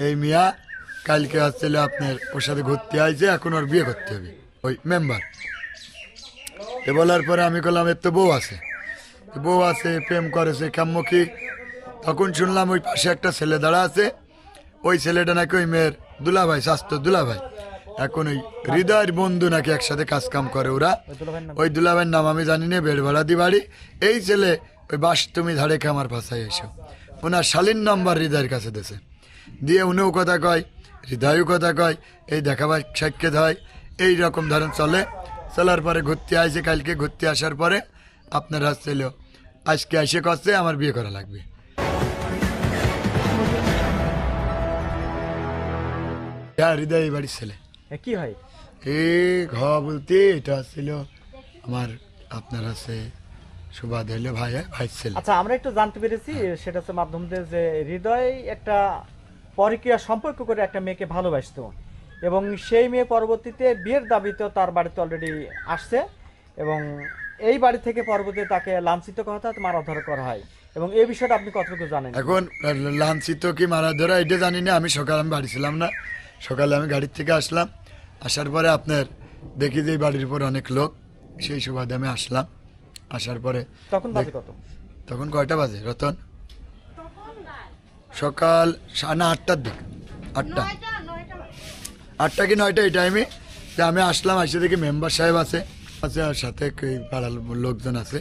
এই মিয়া কালকে আসছিল আপনার ওর সাথে ঘুরতে আইছে, এখন ওর বিয়ে করতে হবে ওই মেম্বার। এ বলার পরে আমি বললাম এর তো বউ আছে, বউ আছে, প্রেম করেছে কাম্মকি। তখন শুনলাম ওই পাশে একটা ছেলে দাঁড়া আছে, ওই ছেলেটা নাকি ওই মেয়ের দুলাভাই, স্বাস্থ্য দুলাভাই। এখন ওই হৃদয়ের বন্ধু নাকি একসাথে কাজ কাম করে ওরা। ওই দুলাভাইয়ের নাম আমি জানি না, বেড় ভাড়া দি বাড়ি। এই ছেলে ওই বাস তুমি ধারে আমার ভাষায় এসো, ওনার শালীন নাম্বার হৃদয়ের কাছে দিয়েছে, দিয়ে উনিও কথা কয়, হৃদয়ও কথা কয়, এই দেখাবার সাক্ষাৎ হয়, এই রকম ধরেন চলে। চলার পরে ঘুরতে আসে, কালকে ঘুরতে আসার পরে আপনার আসছিল আজকে এসে করছে আমার বিয়ে করা লাগবে। হ্যাঁ, হৃদয় এই বাড়ির ছেলে। কি হয়? এই ঘর বলতে এটা ছিল আমার আপনার আছে সুবাদ হইলে ভাই, ভাই ছেলে। আচ্ছা, আমরা একটু জানতে পেরেছি সেটা হচ্ছে মাধ্যম দিয়ে যে হৃদয় একটা পরকীয়া সম্পর্ক করে একটা মেয়েকে ভালোবাসতো এবং সেই মেয়ে পরবর্তীতে বিয়ের দাবিতেও তার বাড়িতে অলরেডি আসছে এবং এই বাড়ি থেকে পরবর্তীতে তাকে লাঞ্ছিত করা হয়, মারধর করা হয় এবং এই বিষয়টা আপনি কতটুকু জানেন? এখন লাঞ্ছিত কি মারা ধরা এটা জানি না, আমি সকালে আমি বাড়ি ছিলাম না। সকালে আমি গাড়ির থেকে আসলাম, আসার পরে আপনার দেখি যে এই বাড়ির উপর অনেক লোক, সেই সুবাদে আমি আসলাম। আসার পরে তখন বাজে কত? তখন কয়টা বাজে রতন? সকাল 8টার দিক, 8টা কি 9টা এই টাইমে। আমি আসলাম, আসে দেখি মেম্বার সাহেব আছে, আছে আর সাথে পাড়ার লোকজন আছে।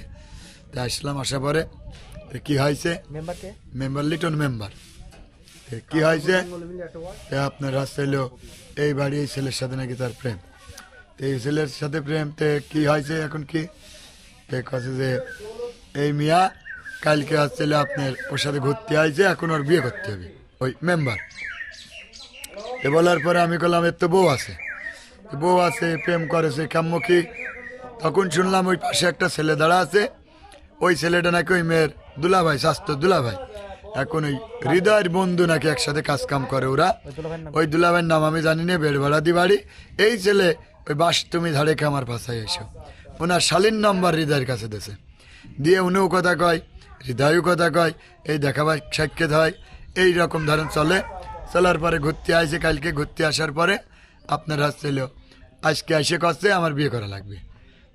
তা আসলাম, আসার পরে কি হয়েছে, মেম্বারকে মেম্বার লিটন মেম্বার কি হয়েছে আপনার রাস্তা এলো এই বাড়ি এই ছেলের সাথে নাকি তার প্রেম। তো এই ছেলের সাথে প্রেম তে কি হয়েছে এখন কি কাছে যে এই মিয়া কালকে আসছিল আপনার ওর সাথে ঘুরতে আইছে, এখন ওর বিয়ে করতে হবে ওই মেম্বার। এ বলার পরে আমি বললাম এর তো বউ আছে, বউ আছে, প্রেম করেছে কাম্মকি। তখন শুনলাম ওই পাশে একটা ছেলে দাঁড়া আছে, ওই ছেলেটা নাকি ওই মেয়ের দুলাভাই, স্বাস্থ্য দুলাভাই। এখন ওই হৃদয়ের বন্ধু নাকি একসাথে কাজ কাম করে ওরা। ওই দুলাভাইয়ের নাম আমি জানি না, বেড় ভাড়া দি বাড়ি। এই ছেলে ওই বাস তুমি ধারে আমার ভাষায় এসো, ওনার শালীন নাম্বার হৃদয়ের কাছে দিয়েছে, দিয়ে উনিও কথা কয়, হৃদয়ও কথা কয়, এই দেখাবার সাক্ষাৎ হয়, এই রকম ধরেন চলে। চলার পরে ঘুরতে আসে, কালকে ঘুরতে আসার পরে আপনার আসছিল আজকে এসে করছে আমার বিয়ে করা লাগবে।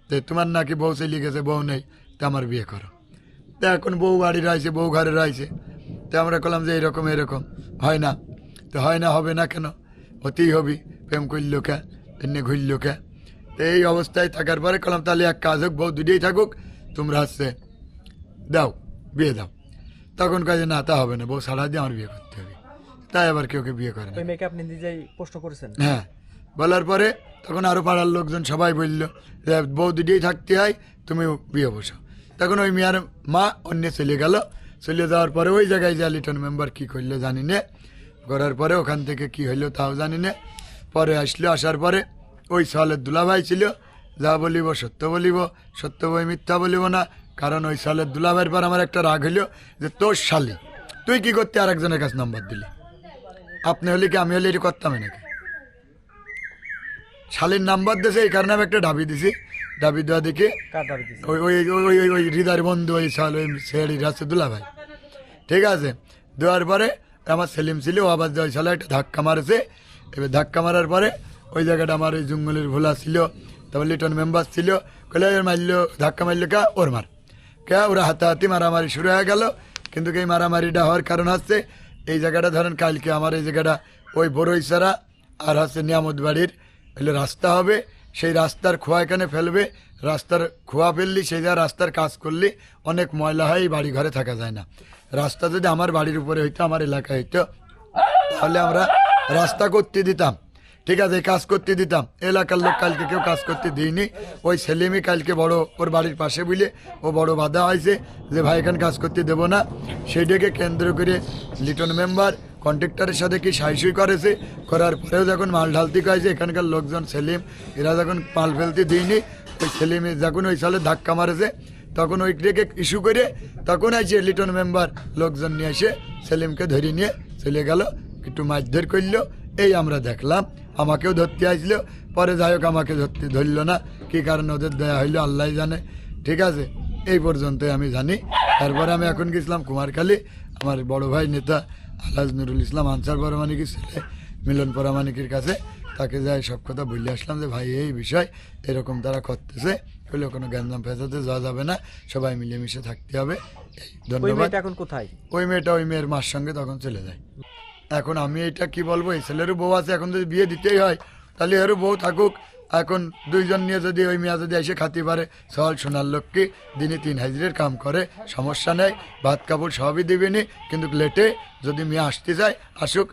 তো তোমার নাকি বউ চলে গেছে, বউ নেই, তো আমার বিয়ে করো। তো এখন বউ বাড়ি রয়েছে, বউ ঘরে রয়েছে। তো আমরা বললাম যে এইরকম এরকম হয় না। তো হয় না, হবে না কেন, হতেই হবি, প্রেম করল কে, এমনি ঘুরল কে। তো এই অবস্থায় থাকার পরে বললাম তাহলে এক কাজ হোক, বউ দুটোই থাকুক, তোমরা হচ্ছে দাও, বিয়ে দাও। তখন কাজে না, তা হবে না, বউ ছাড়া দিয়ে আমার বিয়ে করতে হবে। তাই আবার কেউ বিয়ে করে না। ওই মেয়েকে আপনি নিজেই প্রশ্ন করেছেন? হ্যাঁ, বলার পরে তখন আরো পাড়ার লোকজন সবাই বললো যে বউ দুটোই থাকতে হয়, তুমি বিয়ে বসো। তখন ওই মেয়ের মা অন্য চলে গেল, চলে যাওয়ার পরে ওই জায়গায় যা লিটন মেম্বার কি করলো জানি না, করার পরে ওখান থেকে কি হইলো তাও জানি না। পরে আসলো, আসার পরে ওই সালের দুলাভাই ছিল, যা বলিব সত্য বলিব, সত্য বই মিথ্যা বলিব না। কারণ ওই সালের দুলাভাইয়ের পর আমার একটা রাগ হইলো যে তোর শালি তুই কি করতে আর একজনের কাছে নাম্বার দিলি, আপনি হলে কি আমি হলে এটা করতাম নাকি? শালির নাম্বার দিয়েছে, এই কারণে আমি একটা ডাবি দিছি। ডাবি দেওয়া দেখে ওই ওই ওই ওই হৃদয়ের বন্ধু ওই সাল ওই ছেড়ির আছে দুলাভাই, ঠিক আছে। দেওয়ার পরে আমার সেলিম ছিল, ও আবার ওই সালে একটা ধাক্কা মারেছে। এবার ধাক্কা মারার পরে ওই জায়গাটা আমার ওই জঙ্গলের ভোলা ছিল, তারপর লিটন মেম্বার ছিল, কলে মারলো, ধাক্কা মারলো কে ওর মার কে, ওরা হাতাহাতি মারামারি শুরু হয়ে গেল। কিন্তু এই মারামারিটা হওয়ার কারণ হচ্ছে এই জায়গাটা ধরেন কালকে আমার এই জায়গাটা ওই বড়ইসারা আর হচ্ছে নিয়ামত বাড়ির হলে রাস্তা হবে, সেই রাস্তার খোয়া এখানে ফেলবে, রাস্তার খোয়া ফেললি সেই যা রাস্তার কাজ করলি অনেক ময়লা হয়, বাড়ি ঘরে থাকা যায় না। রাস্তা যদি আমার বাড়ির উপরে হইতো, আমার এলাকায় হইতো, তাহলে আমরা রাস্তা করতে দিতাম, ঠিক আছে, কাজ করতে দিতাম। এলাকার লোক কালকে কেউ কাজ করতে দিইনি। ওই সেলিমই কালকে বড় ওর বাড়ির পাশে বুঝলে ও বড় বাধা হয়েছে যে ভাই এখানে কাজ করতে দেবো না। সেইটাকে কেন্দ্র করে লিটন মেম্বার কন্ট্রাক্টরের সাথে কি সাইসই করেছে, করার পরেও যখন মাল ঢালতে কয়েছে এখানকার লোকজন সেলিম এরা যখন মাল ফেলতে দিইনি, ওই সেলিমে যখন ওই সালে ধাক্কা মারেছে তখন ওইটাকে ইস্যু করে তখন আসে লিটন মেম্বার লোকজন নিয়ে এসে সেলিমকে ধরে নিয়ে চলে গেল, একটু মারধর করলো। এই আমরা দেখলাম, আমাকেও ধরতে আসলো, পরে যাই হোক আমাকে ধরল না, কি কারণে ওদের দেয়া হইলো আল্লাহ জানে, ঠিক আছে। এই পর্যন্তই আমি জানি। তারপরে আমি এখন গেছিলাম কুমারখালী, আমার বড় ভাই নেতা আলহাজ নুরুল ইসলাম আনসার পরামানিকের ছেলে মিলন পরামানিকের কাছে, তাকে যাই সব কথা বলে আসলাম যে ভাই এই বিষয় এরকম তারা করতেছে, হলে কোনো গ্যাঞ্জাম ফেসাতে যাওয়া যাবে না, সবাই মিলেমিশে থাকতে হবে। ওই ধন্যবাদ। মেয়েটা এখন কোথায়? ওই মেয়েটা ওই মেয়ের মার সঙ্গে তখন চলে যায়। এখন আমি এটা কি বলবো, এই ছেলেরও বউ আছে, এখন যদি বিয়ে দিতেই হয় তাহলে এরও বউ থাকুক। এখন দুইজন নিয়ে যদি ওই মেয়ে যদি এসে খাতে পারে, সহল সোনার লোককে দিনে 3 হাজিরের কাম করে, সমস্যা নেই, ভাত কাপড় সবই দিবেনি, কিন্তু লেটে যদি মেয়ে আসতে চায় আসুক।